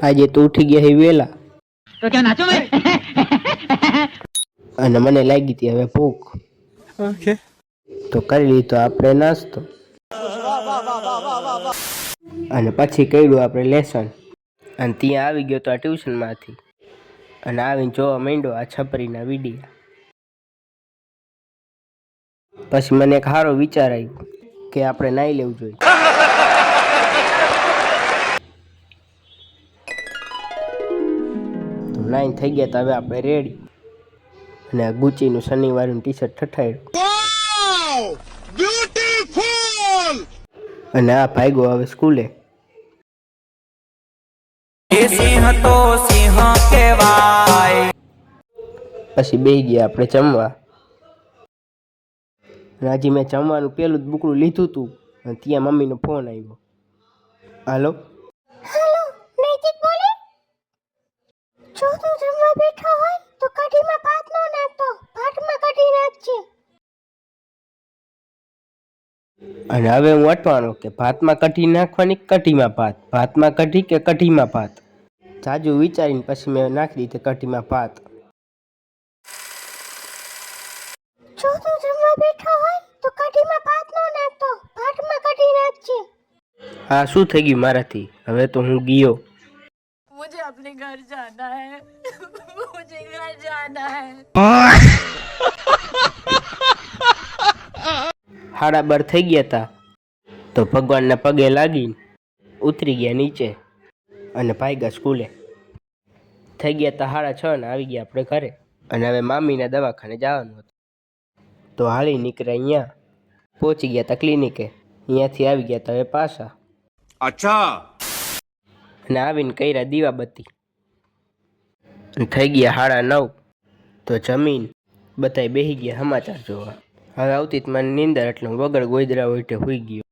આજે તો ઉઠી ગયા હે વેલા तो क्या नाचो मैं? અને મને લાગી હતી હવે ભૂખ. Okay. તો કરી લીધો આપણે નાસ્તો અને પછી કર્યું આપણે લેસન. અને ત્યાં આવી ગયો તો આ ટ્યુશનમાંથી અને આવીને જોવા માંડ્યો આ છપરીના વિડીયા. પછી મને એક સારો વિચાર આવ્યો કે આપણે નાઈ લેવું જોઈએ. તો નાઈન થઈ ગયા તો હવે આપણે રેડી. અને આ ગુચીનું શનિવારનું ટી શર્ટ ઠઠાડ્યું અને આ ભાગ્યો હવે સ્કૂલે. પછી બેસી ગયા આપણે જમવા. અને હજી મેં જમવાનું પેલું જ બુકડું લીધું હતું અને ત્યાં મમ્મીનો ફોન આવ્યો. હાલો હેલો, નૈતિક બોલે? જો તું જમવા બેઠો હોય તો કઢીમાં ભાત ન નાખતો, ભાતમાં કઢી નાખજે. અને હવે હું અટવાનો કે ભાતમાં કઢી નાખવાની કઢીમાં ભાત, ભાતમાં કઢી કે કઢીમાં ભાત. જાજુ વિચારીને પછી મેં નાખી દીધી કઢીમાં ભાત. જો તું જમવા બેઠો હોય તો કઢીમાં ભાત ન નાખતો, ભાતમાં કઢી નાખજે. હા શું થઈ ગયું મારાથી? હવે તો હું ગયો. मुझे अपने घर जाना है। मुझे घर जाना है। 12:30 થઈ ગયા હતા તો ભગવાનના પગે લાગીને ઉતરી ગયા નીચે અને ભાગ્યા સ્કૂલે. થઈ ગયા હતા 6:30 ને આવી ગયા આપણે ઘરે. અને હવે મામીના દવાખાને જવાનું હતું તો હાલી નીકળ્યા. અહીંયા પહોંચી ગયા હતા ક્લિનિકે. અહીંયાથી આવી ગયા હતા હવે પાછા. અચ્છા. અને આવીને કર્યા દીવાબત્તી. થઈ ગયા 9:30 તો જમીન બધાય બેસી ગયા સમાચાર જોવા. હવે આવતી જ મને નીંદર એટલે હું વગર ગોદરા ઉઠે સૂઈ ગયો.